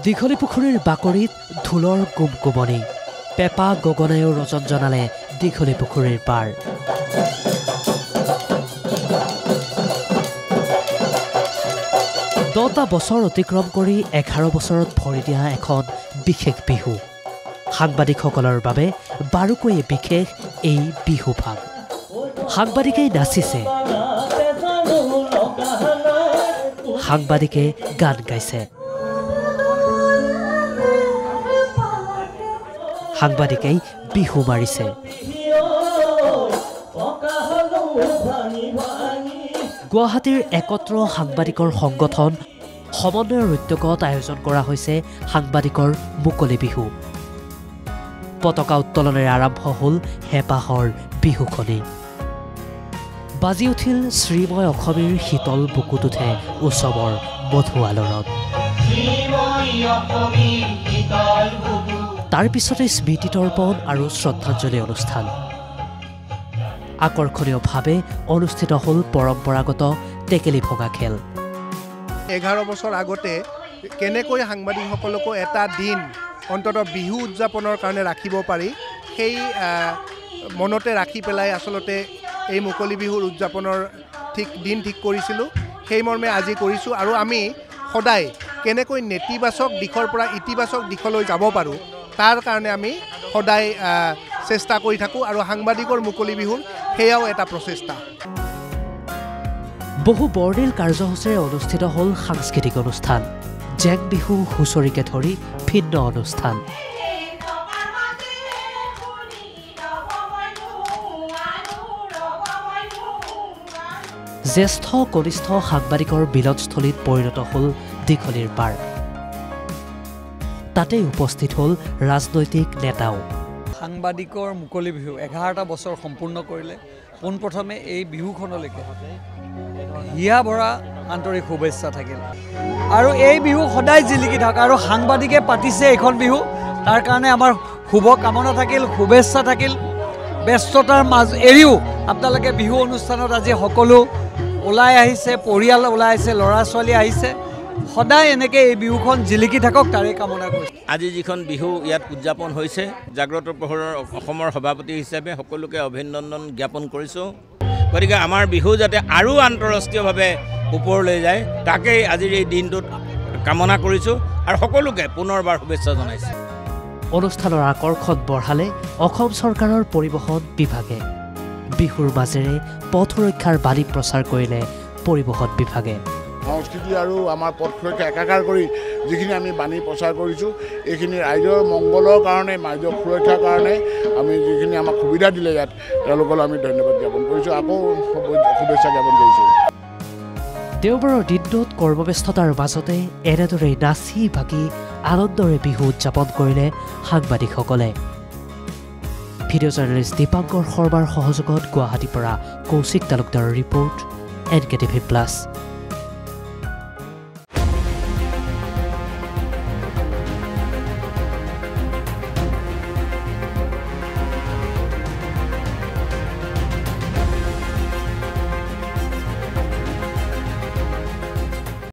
দীঘলী পুখুৰীৰ বাকৰিত ঢোলৰ গুমগুমনি পেপা গগনায়ো ৰজন জনালে দীঘলী পুখুৰীৰ পাৰ দহটা বছৰ অতিক্ৰম কৰি 11 বছৰত ভৰি দিয়া এখন বিশেষ বিহু সাংবাদিকসকলৰ বাবে বাৰুকৈয়ে বিশেষ এই বিহু ভাগ সাংবাদিকে নাচিছে সাংবাদিকে গান গাইছে সাংবাদিকেই বিহু মাৰিছে গুৱাহাটীৰ একত্ৰ সাংবাদিকৰ সংগঠন সমন্বয়ৰ উদ্যোগত আয়োজন কৰা হৈছে সাংবাদিকৰ মুকলি বিহু পতাকা উত্তোলনেৰে আৰম্ভ হ'ল হেঁপাহৰ বিহুখনি বাজি উঠিল শ্ৰীময় অসমীৰ শীতল বুকুত উঠে উৎসৱৰ মধু আলোড়ন তাৰ পিছতে স্মৃতি তৰ্পণ আৰু শ্ৰদ্ধাঞ্জলি অনুষ্ঠান আকৰ্ষণীয়ভাৱে অনুষ্ঠিত হ'ল পৰম্পৰাগত টেকেলি ভঙা খেল 11 বছৰ আগতে কেনেকৈ সাংবাদিকসকলকো এটা দিন অন্তত বিহু উদযাপনৰ কাৰণে ৰাখিব পাৰি সেই মনতে ৰাখি পেলাই আসলতে এই মুকলি বিহুৰ উদযাপনৰ ঠিক কৰিছিলোঁ সেই মৰ্মে আজি কৰিছোঁ আৰু আমি সদায় কেনেকৈ নেতিবাচক দিশৰ পৰা ইতিবাচক দিশলৈ যাব পাৰোঁ তাৰ কাৰণে আমি সদায় চেষ্টা কৰি থাকোঁ আৰু সাংবাদিকৰ মুকলি বিহুৰ সেয়াও এটা প্ৰচেষ্টা বহু বৰ্ণিল কাৰ্যসূচীৰে অনুষ্ঠিত হ'ল সাংস্কৃতিক অনুষ্ঠান জেং বিহু হুঁচৰিকে ধৰি ভিন্ন অনুষ্ঠান জ্যেষ্ঠ কনিষ্ঠ সাংবাদিকৰ মিলনস্থলীত পৰিণত হ'ল দীঘলীৰ পাৰ তাতে উপস্থিত হ'ল ৰাজনৈতিক নেতাও সাংবাদিকৰ মুকলি বিহু 11টা বছৰ সম্পূৰ্ণ কৰিলে পোনপ্ৰথমে এই বিহুখনলৈকে হিয়া ভৰা আন্তৰিক শুভেচ্ছা থাকিল আৰু এই বিহু সদায় জিলিকি থাকক আৰু সাংবাদিকে পাতিছে এইখন বিহু তাৰ কাৰণে আমাৰ শুভ কামনা থাকিল শুভেচ্ছা থাকিল ব্যস্ততাৰ মাজ এৰিও আপোনালোকে বিহু অনুষ্ঠানত আজি সকলো ওলাই আহিছে পৰিয়াল ওলাই আহিছে ল'ৰা ছোৱালী আহিছে সদায় এনেকৈ এই বিহুখন জিলিকি থাকক তাৰে কামনা কৰিছে আজি যিখন বিহু ইয়াত উদযাপন হৈছে জাগ্ৰত প্ৰহৰৰ অসমৰ সভাপতি হিচাপে সকলোকে অভিনন্দন জ্ঞাপন কৰিছোঁ গতিকে আমাৰ বিহু যাতে আৰু আন্তঃৰাষ্ট্ৰীয়ভাৱে ওপৰলৈ যায় তাকেই আজিৰ এই দিনটোত কামনা কৰিছোঁ আৰু সকলোকে পুনৰবাৰ শুভেচ্ছা জনাইছোঁ অনুষ্ঠানৰ আকৰ্ষণ বঢ়ালে অসম চৰকাৰৰ পৰিবহণ বিভাগে বিহুৰ মাজেৰে পথ সুৰক্ষাৰ বাণী প্ৰচাৰ কৰিলে পৰিবহণ বিভাগে সংস্কৃতি আৰু আমাৰ পথ সুৰক্ষা একাকাৰ কৰি যিখিনি আমি বাণী প্ৰচাৰ কৰিছোঁ এইখিনি ৰাইজৰ মংগলৰ কাৰণে ৰাইজৰ সুৰক্ষাৰ কাৰণে আমি যিখিনি আমাক সুবিধা দিলে ইয়াত তেওঁলোকলৈ আমি ধন্যবাদ জ্ঞাপন কৰিছোঁ আকৌ শুভেচ্ছা জ্ঞাপন কৰিছোঁ দেওবাৰৰ দিনটোত কৰ্মব্যস্ততাৰ মাজতে এনেদৰে নাচি বাগি আনন্দৰে বিহু উদযাপন কৰিলে সাংবাদিকসকলে ভিডিঅ' জাৰ্নেলিষ্ট দীপাংকৰ শৰ্মাৰ সহযোগত গুৱাহাটীৰ পৰা কৌশিক তালুকদাৰৰ ৰিপৰ্ট NKTV+।